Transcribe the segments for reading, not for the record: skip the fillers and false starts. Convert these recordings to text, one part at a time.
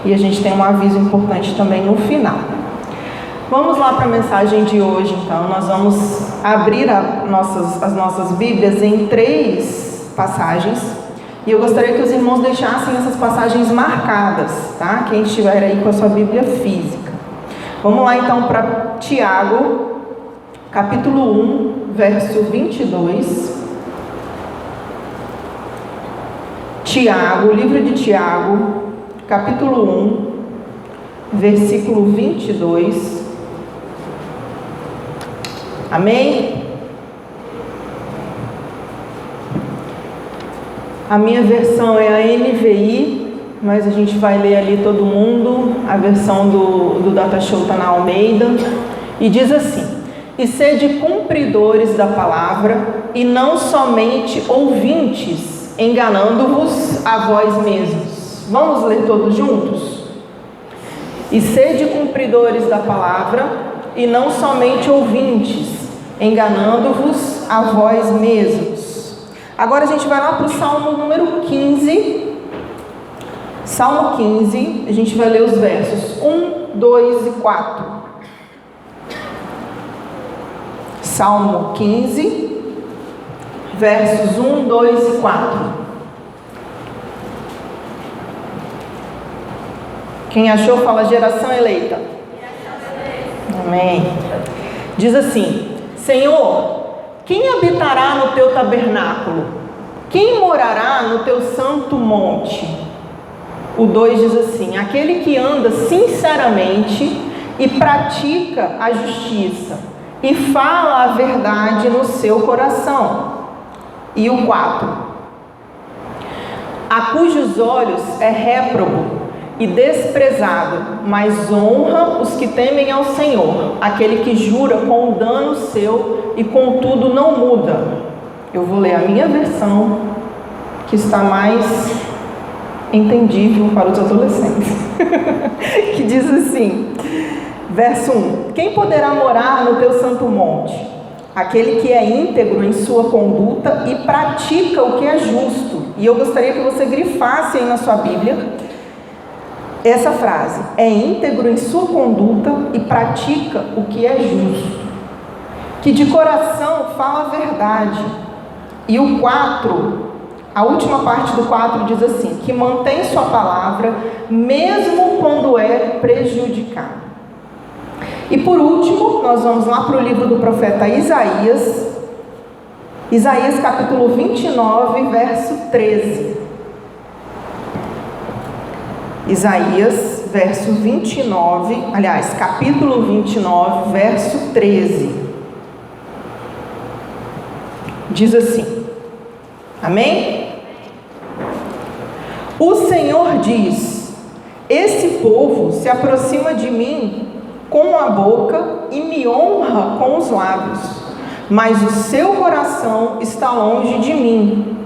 E a gente tem um aviso importante também no final. Vamos lá para a mensagem de hoje, então. Nós vamos abrir as nossas Bíblias em 3 passagens. E eu gostaria que os irmãos deixassem essas passagens marcadas, tá? Quem estiver aí com a sua Bíblia física. Vamos lá então para Tiago, capítulo 1, verso 22. Tiago, livro de Tiago, capítulo 1, versículo 22. Amém? A minha versão é a NVI, mas a gente vai ler ali todo mundo. A versão do Data Show está na Almeida. E diz assim: e sede cumpridores da palavra, e não somente ouvintes, enganando-vos a vós mesmos. Vamos ler todos juntos? E sede cumpridores da palavra, e não somente ouvintes, enganando-vos a vós mesmos. Agora a gente vai lá para o Salmo número 15. Salmo 15, a gente vai ler os versos 1, 2 e 4. Salmo 15, versos 1, 2 e 4. Quem achou, fala geração eleita. Amém. Diz assim: Senhor, quem habitará no teu tabernáculo? Quem morará no teu santo monte? O 2 diz assim: aquele que anda sinceramente e pratica a justiça e fala a verdade no seu coração. E o 4: a cujos olhos é réprobo e desprezado, mas honra os que temem ao Senhor, aquele que jura com o dano seu e contudo não muda. Eu vou ler a minha versão, que está mais entendível para os adolescentes, que diz assim, verso 1: quem poderá morar no teu santo monte? Aquele que é íntegro em sua conduta e pratica o que é justo. E eu gostaria que você grifasse aí na sua Bíblia essa frase: é íntegro em sua conduta e pratica o que é justo, que de coração fala a verdade. E o 4, a última parte do 4 diz assim: que mantém sua palavra mesmo quando é prejudicado. E por último, nós vamos lá para o livro do profeta Isaías, Isaías capítulo 29, verso 13. Isaías, verso 29, aliás, capítulo 29, verso 13. Diz assim, amém? O Senhor diz: esse povo se aproxima de mim com a boca e me honra com os lábios, mas o seu coração está longe de mim.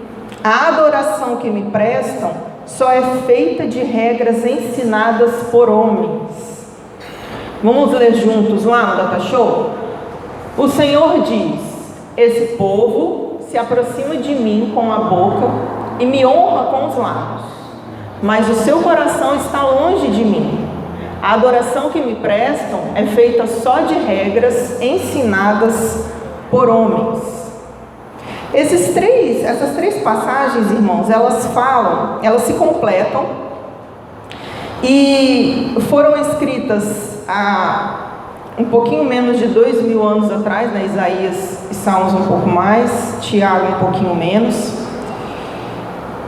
A adoração que me prestam só é feita de regras ensinadas por homens. Vamos ler juntos lá no Data Show? O Senhor diz: esse povo se aproxima de mim com a boca e me honra com os lábios, mas o seu coração está longe de mim. A adoração que me prestam é feita só de regras ensinadas por homens. Essas três passagens, irmãos, elas se completam e foram escritas há um pouquinho menos de 2000 anos atrás, né? Isaías e Salmos um pouco mais, Tiago um pouquinho menos.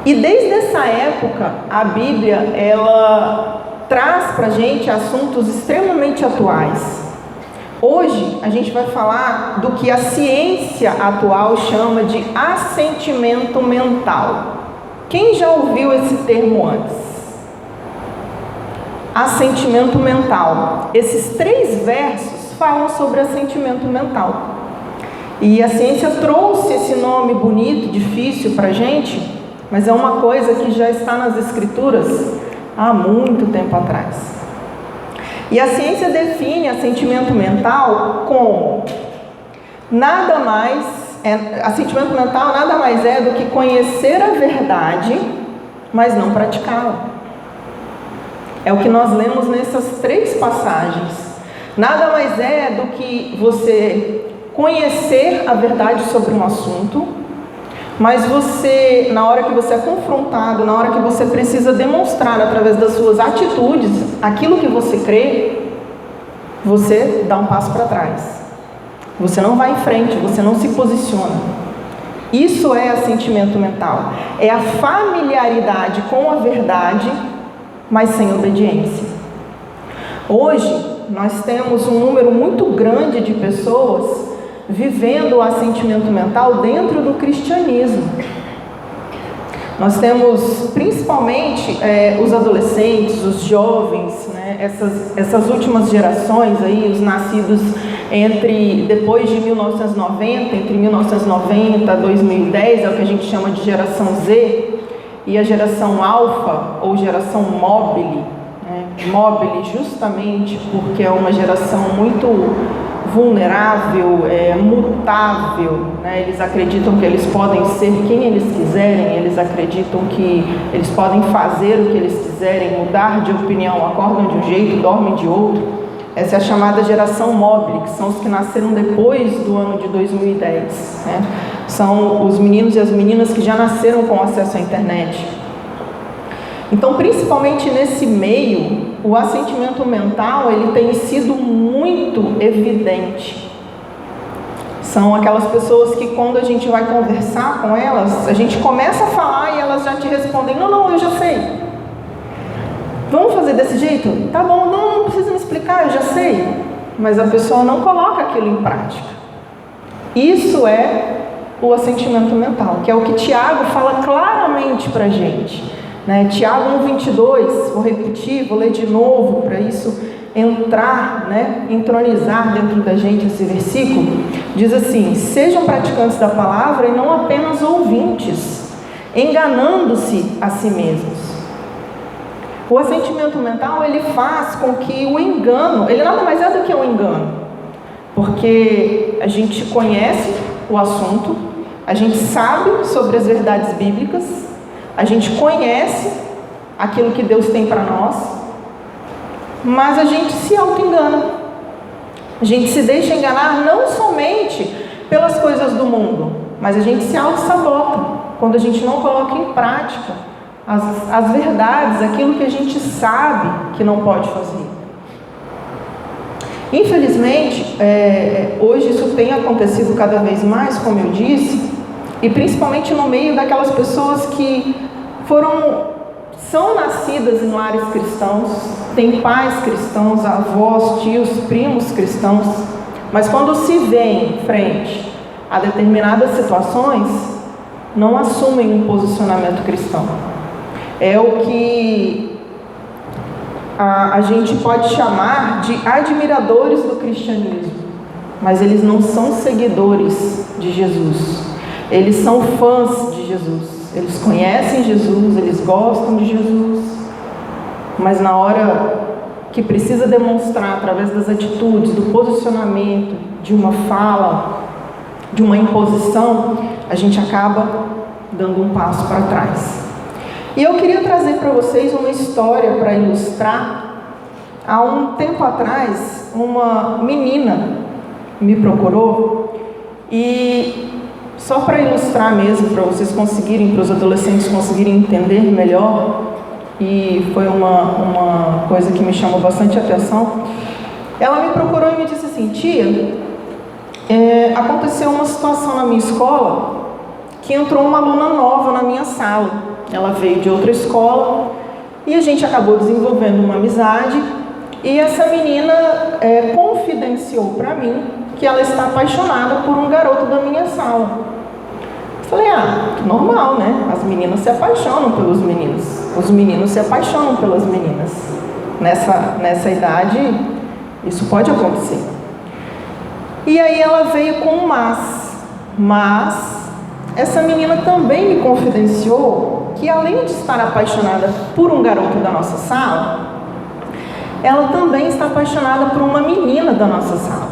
E desde essa época, a Bíblia, ela traz para a gente assuntos extremamente atuais. Hoje a gente vai falar do que a ciência atual chama de assentimento mental. Quem já ouviu esse termo antes? Assentimento mental. Esses 3 versos falam sobre assentimento mental. E a ciência trouxe esse nome bonito, difícil para a gente, mas é uma coisa que já está nas Escrituras há muito tempo atrás. E a ciência define assentimento mental como assentimento mental nada mais é do que conhecer a verdade, mas não praticá-la. É o que nós lemos nessas 3 passagens. Nada mais é do que você conhecer a verdade sobre um assunto, mas você, na hora que você é confrontado, na hora que você precisa demonstrar através das suas atitudes aquilo que você crê, você dá um passo para trás. Você não vai em frente, você não se posiciona. Isso é assentimento mental. É a familiaridade com a verdade, mas sem obediência. Hoje, nós temos um número muito grande de pessoas vivendo o assentimento mental dentro do cristianismo. Nós temos principalmente os adolescentes, os jovens, né? essas últimas gerações aí, os nascidos depois de 1990, entre 1990 e 2010, é o que a gente chama de geração Z, e a geração Alfa, ou geração Mobile, né? Mobile justamente porque é uma geração muito vulnerável, mutável, né? Eles acreditam que eles podem ser quem eles quiserem, eles acreditam que eles podem fazer o que eles quiserem, mudar de opinião, acordam de um jeito, dormem de outro. Essa é a chamada geração mobile, que são os que nasceram depois do ano de 2010, né? São os meninos e as meninas que já nasceram com acesso à internet. Então, principalmente nesse meio, o assentimento mental ele tem sido muito evidente. São aquelas pessoas que quando a gente vai conversar com elas, a gente começa a falar e elas já te respondem: não, eu já sei. Vamos fazer desse jeito? Tá bom, não precisa me explicar, eu já sei. Mas a pessoa não coloca aquilo em prática. Isso é o assentimento mental, que é o que Tiago fala claramente para a gente. Tiago 1,22, vou repetir, vou ler de novo para isso entrar, entronizar dentro da gente esse versículo. Diz assim: sejam praticantes da palavra e não apenas ouvintes, enganando-se a si mesmos. O assentimento mental ele faz com que o engano, ele nada mais é do que um engano, porque a gente conhece o assunto, a gente sabe sobre as verdades bíblicas, a gente conhece aquilo que Deus tem para nós, mas a gente se auto-engana. A gente se deixa enganar não somente pelas coisas do mundo, mas a gente se auto-sabota quando a gente não coloca em prática as verdades, aquilo que a gente sabe que não pode fazer. Infelizmente, hoje isso tem acontecido cada vez mais, como eu disse, e principalmente no meio daquelas pessoas que são nascidas em lares cristãos, têm pais cristãos, avós, tios, primos cristãos, mas quando se vêem frente a determinadas situações, não assumem um posicionamento cristão. É o que a gente pode chamar de admiradores do cristianismo, mas eles não são seguidores de Jesus, eles são fãs de Jesus. Eles conhecem Jesus, eles gostam de Jesus, mas na hora que precisa demonstrar através das atitudes, do posicionamento, de uma fala, de uma imposição, a gente acaba dando um passo para trás. E eu queria trazer para vocês uma história para ilustrar. Há um tempo atrás, uma menina me procurou e só para ilustrar mesmo, para vocês conseguirem, para os adolescentes conseguirem entender melhor, e foi uma coisa que me chamou bastante atenção. Ela me procurou e me disse assim: tia, aconteceu uma situação na minha escola que entrou uma aluna nova na minha sala. Ela veio de outra escola e a gente acabou desenvolvendo uma amizade, e essa menina confidenciou para mim que ela está apaixonada por um garoto da minha sala. Eu falei: normal, né? As meninas se apaixonam pelos meninos, os meninos se apaixonam pelas meninas. Nessa idade, isso pode acontecer. E aí ela veio com um mas essa menina também me confidenciou que, além de estar apaixonada por um garoto da nossa sala, ela também está apaixonada por uma menina da nossa sala.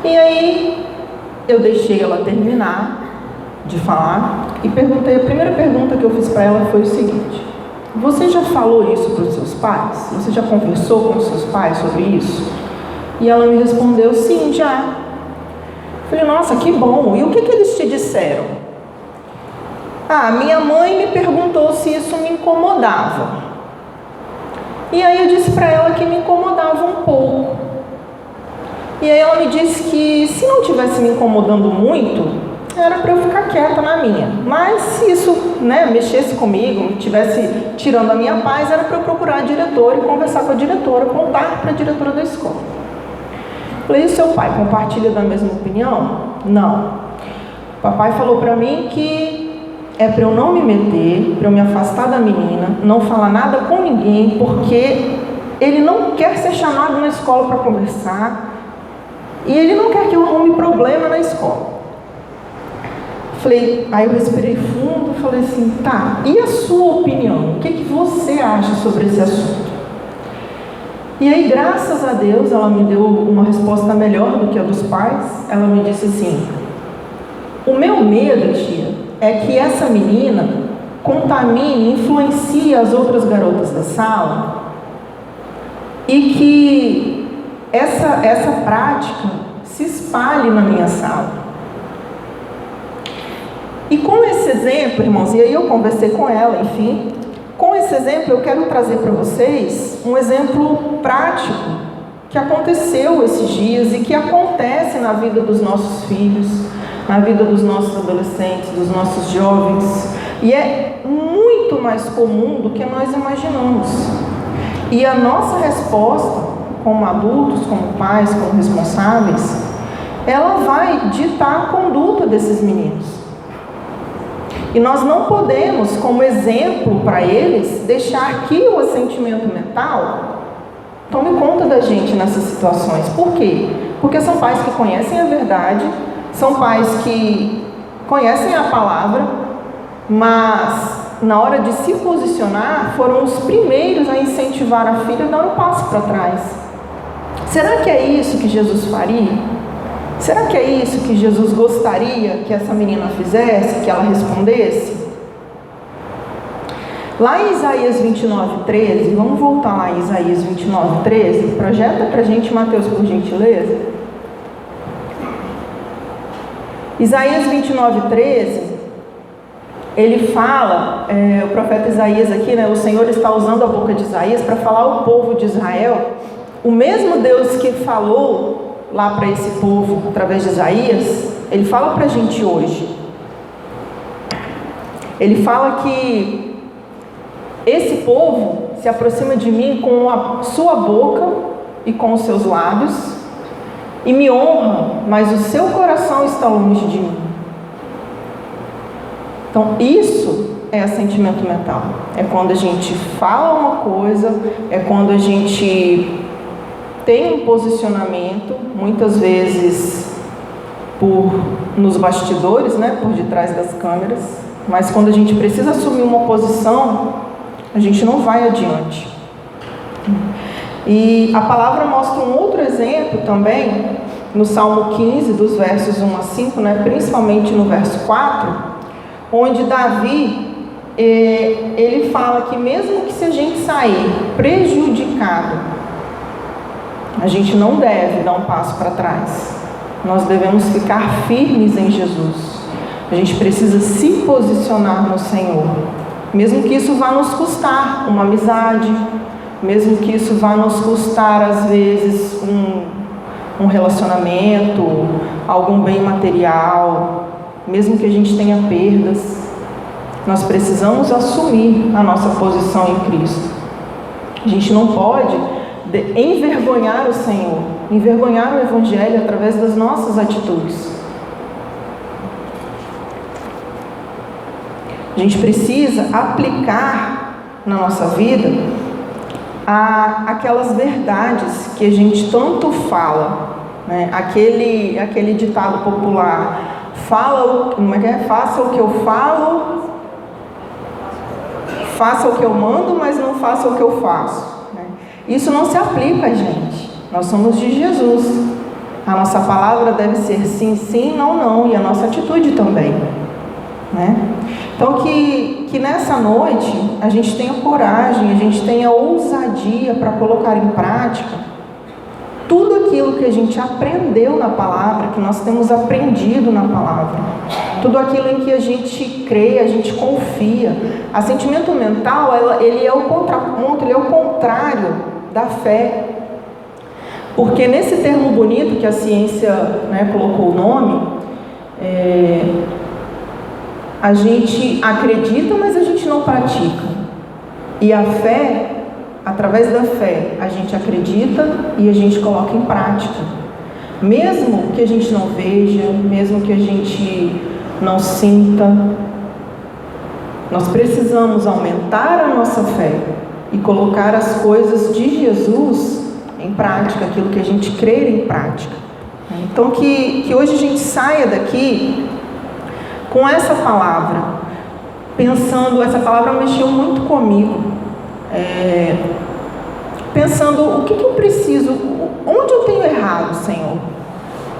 E aí eu deixei ela terminar de falar e perguntei. A primeira pergunta que eu fiz para ela foi o seguinte: você já falou isso para os seus pais? Você já conversou com os seus pais sobre isso? E ela me respondeu, sim, já. Falei, nossa, que bom. E o que eles te disseram? Minha mãe me perguntou se isso me incomodava. E aí eu disse para ela que me incomodava um pouco. E aí ela me disse que se não estivesse me incomodando muito, era para eu ficar quieta na minha. Mas se isso, mexesse comigo, estivesse tirando a minha paz, era para eu procurar a diretora e conversar com a diretora, contar para a diretora da escola. Falei, e seu pai compartilha da mesma opinião? Não. O papai falou para mim que é para eu não me meter, para eu me afastar da menina, não falar nada com ninguém, porque ele não quer ser chamado na escola para conversar e ele não quer que eu arrume problema na escola. Aí eu respirei fundo, falei assim, tá, e a sua opinião? O que você acha sobre esse assunto? E aí, graças a Deus, ela me deu uma resposta melhor do que a dos pais. Ela me disse assim, o meu medo, tia, é que essa menina contamine, influencie as outras garotas da sala e que essa prática se espalhe na minha sala. E com esse exemplo, irmãos, e aí eu conversei com ela, enfim, com esse exemplo eu quero trazer para vocês um exemplo prático que aconteceu esses dias e que acontece na vida dos nossos filhos, na vida dos nossos adolescentes, dos nossos jovens, e é muito mais comum do que nós imaginamos. E a nossa resposta, como adultos, como pais, como responsáveis, ela vai ditar a conduta desses meninos. E nós não podemos, como exemplo para eles, deixar que o assentimento mental tome conta da gente nessas situações. Por quê? Porque são pais que conhecem a verdade, são pais que conhecem a palavra, mas na hora de se posicionar, foram os primeiros a incentivar a filha a dar um passo para trás. Será que é isso que Jesus faria? Será que é isso que Jesus gostaria que essa menina fizesse, que ela respondesse? Lá em Isaías 29:13, vamos voltar lá em Isaías 29:13, projeta para a gente, Mateus, por gentileza. Isaías 29:13, ele fala, o profeta Isaías aqui, o Senhor está usando a boca de Isaías para falar ao povo de Israel, o mesmo Deus que falou lá para esse povo, através de Isaías, ele fala para a gente hoje. Ele fala que esse povo se aproxima de mim com a sua boca e com os seus lábios, e me honra, mas o seu coração está longe de mim. Então, isso é assentimento mental. É quando a gente fala uma coisa, é quando a gente tem um posicionamento, muitas vezes nos bastidores, por detrás das câmeras, mas quando a gente precisa assumir uma posição, a gente não vai adiante. E a palavra mostra um outro exemplo também, no Salmo 15, dos versos 1 a 5, principalmente no verso 4, onde Davi, ele fala que mesmo que se a gente sair prejudicado, a gente não deve dar um passo para trás. Nós devemos ficar firmes em Jesus. A gente precisa se posicionar no Senhor. Mesmo que isso vá nos custar uma amizade, mesmo que isso vá nos custar, às vezes, um relacionamento, algum bem material, mesmo que a gente tenha perdas, nós precisamos assumir a nossa posição em Cristo. A gente não pode envergonhar o Senhor, envergonhar o Evangelho através das nossas atitudes. A gente precisa aplicar na nossa vida aquelas verdades que a gente tanto fala, aquele ditado popular, faça o que eu falo, faça o que eu mando, mas não faça o que eu faço. Isso não se aplica a gente. Nós somos de Jesus. A nossa palavra deve ser sim, sim, não, não. E a nossa atitude também. Então que que nessa noite a gente tenha coragem, a gente tenha ousadia para colocar em prática tudo aquilo que a gente aprendeu na palavra, que nós temos aprendido na palavra, tudo aquilo em que a gente crê, a gente confia. Assentimento mental, ele é o contraponto, ele é o contrário da fé. Porque nesse termo bonito que a ciência, né, colocou o nome, a gente acredita, mas a gente não pratica. E a fé, através da fé, a gente acredita e a gente coloca em prática. Mesmo que a gente não veja, mesmo que a gente não sinta, nós precisamos aumentar a nossa fé e colocar as coisas de Jesus em prática, aquilo que a gente crê em prática. Então que hoje a gente saia daqui com essa palavra, pensando, essa palavra mexeu muito comigo, pensando, o que eu preciso, onde eu tenho errado, Senhor?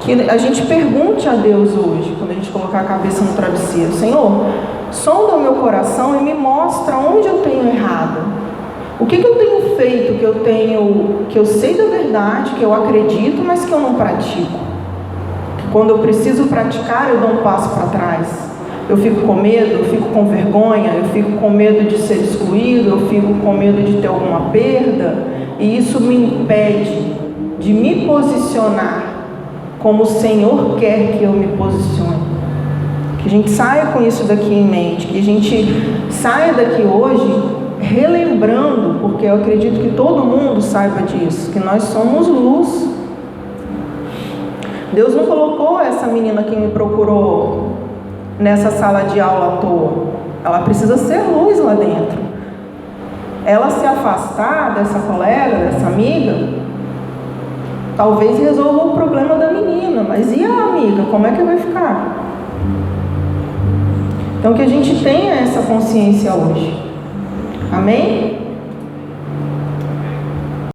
Que a gente pergunte a Deus hoje, quando a gente colocar a cabeça no travesseiro: Senhor, sonda o meu coração e me mostra onde eu tenho errado. O que eu tenho feito, que eu sei da verdade, que eu acredito, mas que eu não pratico? Quando eu preciso praticar, eu dou um passo para trás. Eu fico com medo, eu fico com vergonha, eu fico com medo de ser excluído, eu fico com medo de ter alguma perda, e isso me impede de me posicionar como o Senhor quer que eu me posicione. Que a gente saia com isso daqui em mente, que a gente saia daqui hoje relembrando, porque eu acredito que todo mundo saiba disso, que nós somos luz. Deus não colocou essa menina que me procurou nessa sala de aula à toa. Ela precisa ser luz lá dentro. Ela se afastar dessa colega, dessa amiga, talvez resolva o problema da menina, mas e a amiga? Como é que vai ficar? Então que a gente tenha essa consciência hoje. Amém?